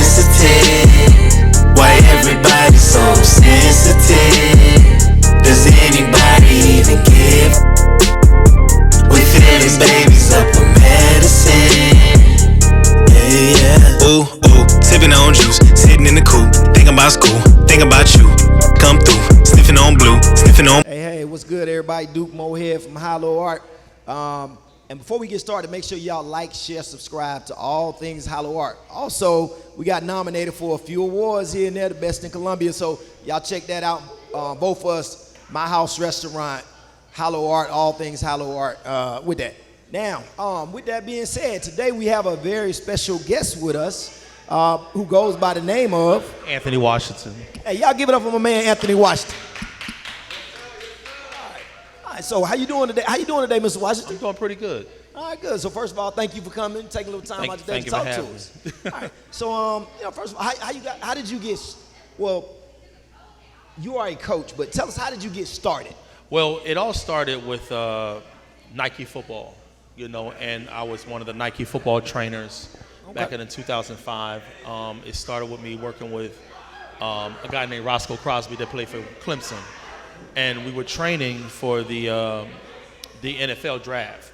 sensitive? Why everybody so sensitive? Does anybody even give? We feeling babies up with medicine. Yeah. Ooh, ooh, sipping on juice, sitting in the coupe, thinking about school, thinking about you. Come through, sniffing on blue, sniffing on. Hey, what's good, everybody? Duke Mohead from HYLO Art. And before we get started, make sure y'all like, share, subscribe to all things HYLO Art. Also, we got nominated for a few awards here and there, the best in Columbia. So y'all check that out. Both of us, My House Restaurant, HYLO Art, all things HYLO Art. With that. Now, with that being said, today we have a very special guest with us who goes by the name of Anthony Washington. Hey, y'all give it up for my man Anthony Washington. All right, so how you doing today? How you doing today, Mr. Washington? I'm doing pretty good. All right, good. So first of all, thank you for coming, taking a little time out today to talk to us. All right. So first of all, how did you get? Well, you are a coach, but tell us, how did you get started? Well, it all started with Nike football, and I was one of the Nike football trainers back in 2005. It started with me working with a guy named Roscoe Crosby that played for Clemson, and we were training for the NFL draft.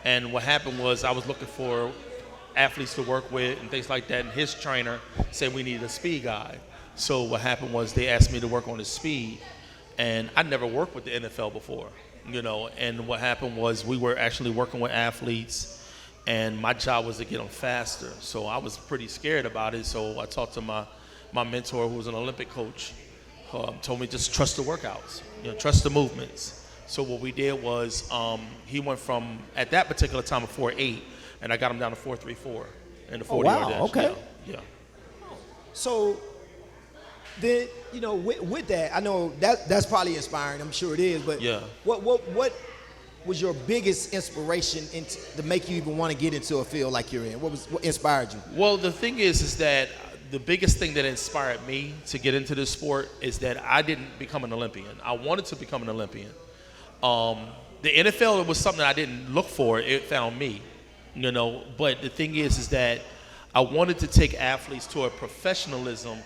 And what happened was I was looking for athletes to work with and things like that, and his trainer said we needed a speed guy. So what happened was they asked me to work on his speed, and I'd never worked with the NFL before, and what happened was we were actually working with athletes, and my job was to get them faster. So I was pretty scared about it, so I talked to my mentor, who was an Olympic coach, told me just trust the workouts, trust the movements. So what we did was he went from, at that particular time, a 4.8, and I got him down to 4.34 in the 40-yard dash. Okay. Yeah. So then, with that, I know that's probably inspiring. I'm sure it is. But yeah. What was your biggest inspiration to make you even want to get into a field like you're in? What inspired you? Well, the thing is that the biggest thing that inspired me to get into this sport is that I didn't become an Olympian. I wanted to become an Olympian. The NFL was something I didn't look for. It found me, But the thing is that I wanted to take athletes to a professionalism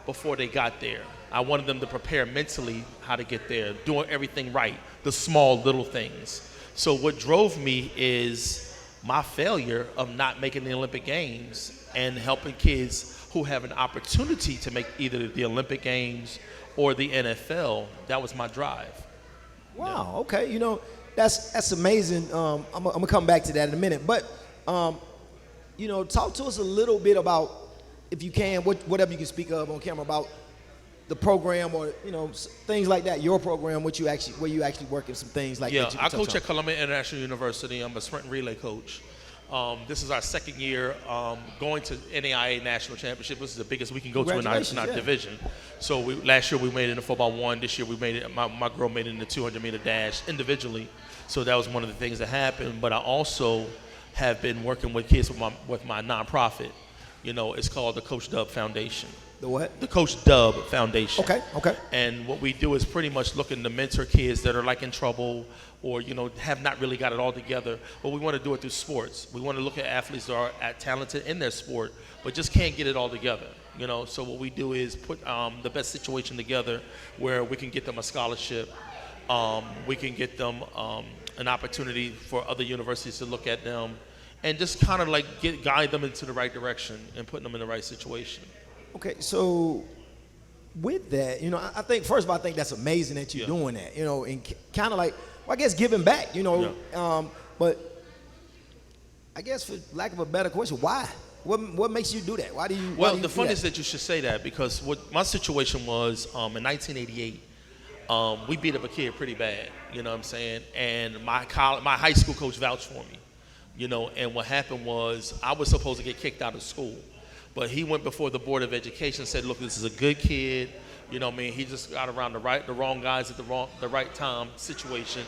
before they got there. I wanted them to prepare mentally how to get there, doing everything right, the small little things. So what drove me is my failure of not making the Olympic Games and helping kids who have an opportunity to make either the Olympic Games or the NFL. That was my drive. Wow. Okay. That's amazing. I'm gonna come back to that in a minute. But talk to us a little bit about, if you can, whatever you can speak of on camera about the program, or things like that. Your program, where you actually work in some things like that. Yeah, I coach at Columbia International University. I'm a sprint and relay coach. This is our second year going to NAIA National Championship. This is the biggest we can go to in our division. So last year we made it in the 4x1. This year we made it. My girl made it in the 200-meter dash individually. So that was one of the things that happened. But I also have been working with kids with my nonprofit. It's called the Coach Dub Foundation. The what? The Coach Dub Foundation. Okay. And what we do is pretty much looking to mentor kids that are like in trouble, or have not really got it all together. But we want to do it through sports. We want to look at athletes that are talented in their sport, but just can't get it all together. So what we do is put the best situation together where we can get them a scholarship. We can get them an opportunity for other universities to look at them, and just kind of like guide them into the right direction and putting them in the right situation. Okay, so with that, I think, first of all, I think that's amazing that you're doing that, and kind of like, I guess, giving back, but I guess, for lack of a better question, why? What makes you do that? Why do you? Well, the fun is that you should say that, because what my situation was in 1988, we beat up a kid pretty bad, what I'm saying, and my high school coach vouched for me, and what happened was I was supposed to get kicked out of school. But he went before the Board of Education and said, look, this is a good kid. He just got around the wrong guys at the right time situation.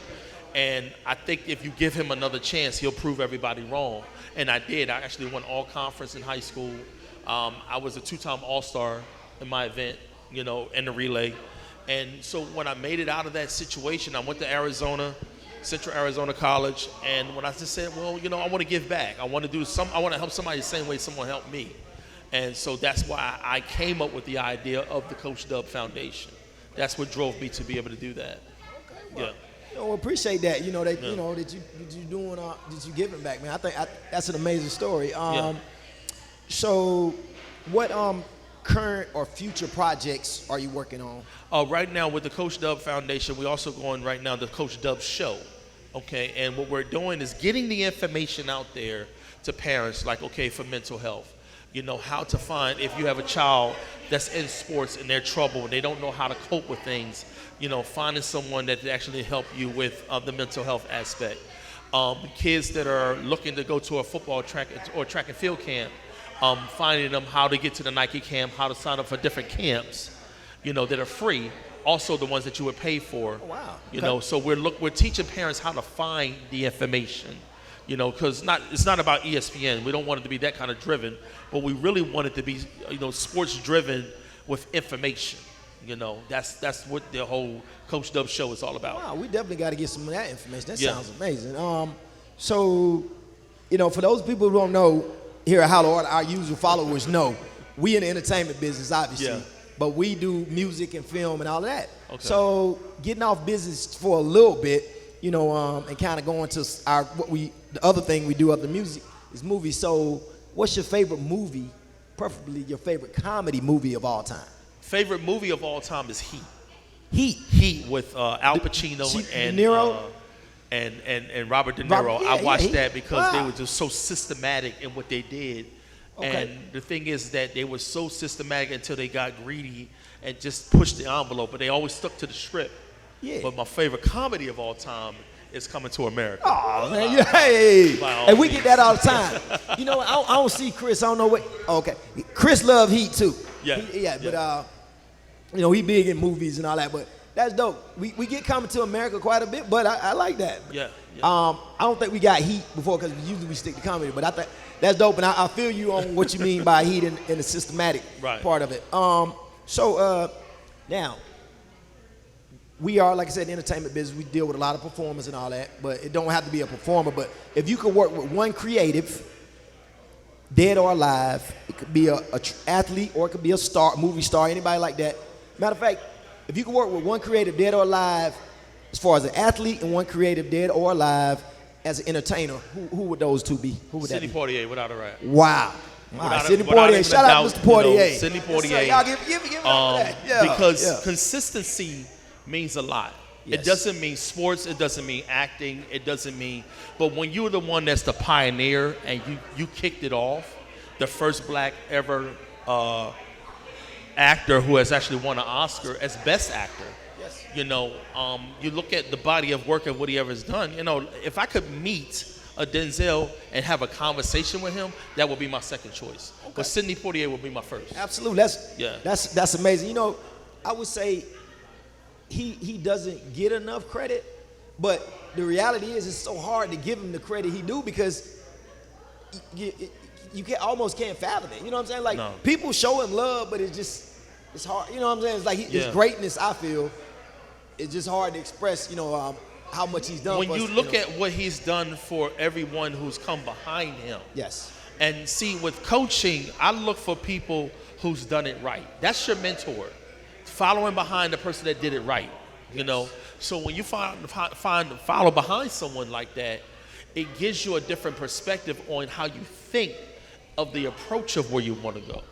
And I think if you give him another chance, he'll prove everybody wrong. And I did. I actually won all conference in high school. I was a 2-time All-Star in my event, in the relay. And so when I made it out of that situation, I went to Arizona, Central Arizona College. And when I just said, well, I want to give back. I want to help somebody the same way someone helped me. And so that's why I came up with the idea of the Coach Dub Foundation. That's what drove me to be able to do that. Yeah. Well, appreciate that. You know that you know that you doing that you giving back, man. I think that's an amazing story. So, what current or future projects are you working on? Right now with the Coach Dub Foundation, we're also going right now the Coach Dub Show. Okay, and what we're doing is getting the information out there to parents, like, okay, for mental health. You know, how to find, if you have a child that's in sports and they're trouble and they don't know how to cope with things, you know, finding someone that can actually help you with the mental health aspect. Kids that are looking to go to a football track and field camp, finding them how to get to the Nike camp, how to sign up for different camps, you know, that are free. Also the ones that you would pay for. Oh, wow. You know, so we're teaching parents how to find the information. You know, because it's not about ESPN. We don't want it to be that kind of driven, but we really want it to be, you know, sports driven with information. You know, that's what the whole Coach Dub Show is all about. Wow, we definitely got to get some of that information. That sounds amazing. So, you know, for those people who don't know, here at HYLO Art, our usual followers know we in the entertainment business, obviously, but we do music and film and all of that. Okay. So, getting off business for a little bit, you know, and kind of going to the other thing we do of the music is movies. So what's your favorite movie, preferably your favorite comedy movie of all time? Favorite movie of all time is Heat. Heat with Al Pacino and De Niro? And Robert De Niro. I watched that because they were just so systematic in what they did. Okay. And the thing is that they were so systematic until they got greedy and just pushed the envelope, but they always stuck to the script. Yeah. But my favorite comedy of all time is Coming to America. Oh, man. Hey, we get that all the time. You know, I don't see Chris. I don't know what. Okay. Chris love Heat, too. Yeah. But, you know, he big in movies and all that. But that's dope. We get Coming to America quite a bit, but I like that. Yeah. I don't think we got Heat before because usually we stick to comedy. But I think that's dope. And I feel you on what you mean by Heat in the systematic part of it. Now, we are, like I said, in the entertainment business. We deal with a lot of performers and all that, but it don't have to be a performer. But if you could work with one creative, dead or alive, it could be a athlete or it could be a star, movie star, anybody like that. Matter of fact, if you could work with one creative, dead or alive, as far as an athlete and one creative, dead or alive, as an entertainer, who would those two be? Who would that be? Sidney Poitier, without a right. Wow. Sidney Poitier. Shout out to Mr. Poitier. You know, Sidney Poitier. Y'all give it up for that. Because consistency means a lot. Yes. It doesn't mean sports. It doesn't mean acting. It doesn't mean. But when you're the one that's the pioneer and you kicked it off, the first black ever actor who has actually won an Oscar as Best Actor. Yes. You know, you look at the body of work and what he ever has done. You know, if I could meet a Denzel and have a conversation with him, that would be my second choice. Okay. But Sidney Poitier would be my first. Absolutely. That's amazing. You know, I would say he doesn't get enough credit, but the reality is it's so hard to give him the credit he do because you almost can't fathom it. You know what I'm saying? Like people show him love, but it's hard. You know what I'm saying? It's like his greatness, I feel, it's just hard to express, you know, how much he's done. When you look at what he's done for everyone who's come behind him. Yes. And see, with coaching, I look for people who's done it right. That's your mentor. Following behind the person that did it right, you know. So when you follow behind someone like that, it gives you a different perspective on how you think of the approach of where you want to go.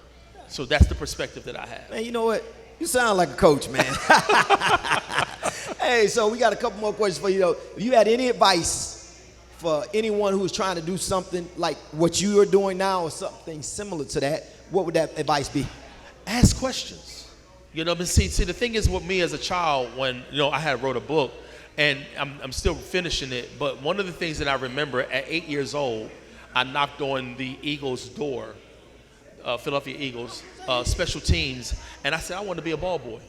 So that's the perspective that I have. Man, you know what? You sound like a coach, man. Hey, so we got a couple more questions for you, though. If you had any advice for anyone who's trying to do something like what you are doing now or something similar to that, what would that advice be? Ask questions. You know, but see, the thing is with me as a child, when, you know, I had wrote a book, and I'm still finishing it, but one of the things that I remember at 8 years old, I knocked on the Eagles' door, Philadelphia Eagles, special teams, and I said, I want to be a ball boy.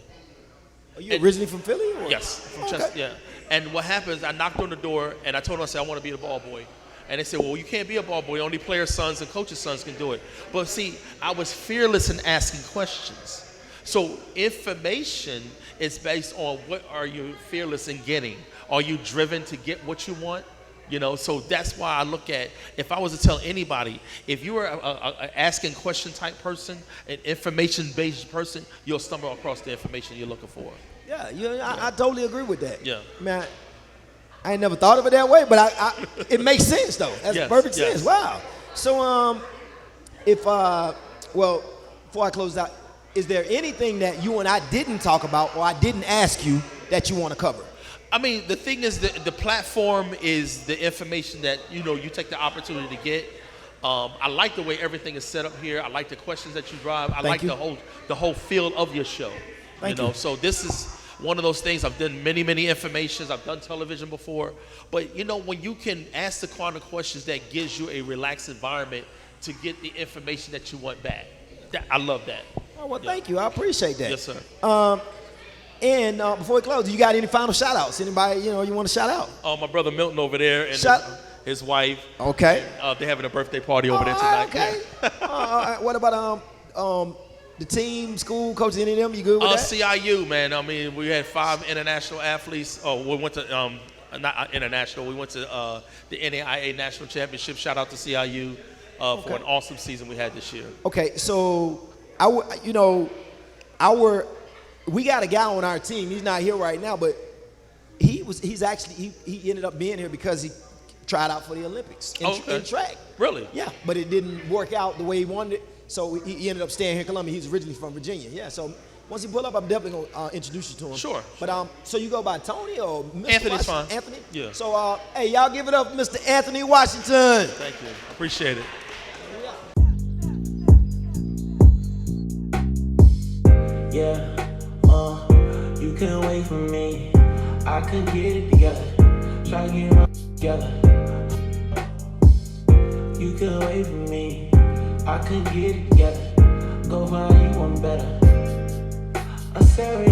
Are you originally from Philly? Or? Yes, from Chester, yeah. And what happens, I knocked on the door, and I told them, I said, I want to be a ball boy. And they said, well, you can't be a ball boy. Only players' sons and coaches' sons can do it. But see, I was fearless in asking questions. So information is based on what are you fearless in getting. Are you driven to get what you want? You know, so that's why I look at, if I was to tell anybody, if you are a asking question type person, an information-based person, you'll stumble across the information you're looking for. Yeah, I totally agree with that. Yeah. Man, I ain't never thought of it that way, but it makes sense though. That's perfect sense. Wow. So well, before I close out, is there anything that you and I didn't talk about or I didn't ask you that you want to cover? I mean, the thing is that the platform is the information that, you know, you take the opportunity to get. I like the way everything is set up here. I like the questions that you drive. I like the whole feel of your show. Thank you. So this is one of those things. I've done many informations. I've done television before. But, you know, when you can ask the kind of questions that gives you a relaxed environment to get the information that you want back. I love that. Oh, well, thank you. I appreciate that. Yes, sir. And before we close, you got any final shout outs? Anybody, you want to shout out? My brother Milton over there and his wife. Okay. They're having a birthday party over there tonight. Okay. What about the team, school, coaches, any of them? You good with that? CIU, man. I mean, we had 5 international athletes. We went to, not international, we went to the NAIA National Championship. Shout out to CIU for an awesome season we had this year. Okay, so, we got a guy on our team. He's not here right now, but he ended up being here because he tried out for the Olympics in track. Really? Yeah, but it didn't work out the way he wanted it. So he ended up staying here in Columbia. He's originally from Virginia. Yeah, so once he pull up, I'm definitely gonna introduce you to him. Sure. But so you go by Tony or Mr. Anthony's Washington? fine. Anthony? Yeah. So hey, y'all give it up for Mr. Anthony Washington. Thank you. Appreciate it. Yeah, you can wait for me. I could get it together. Try to get it together. You can wait for me. I could get it together. Go find you one better. A serious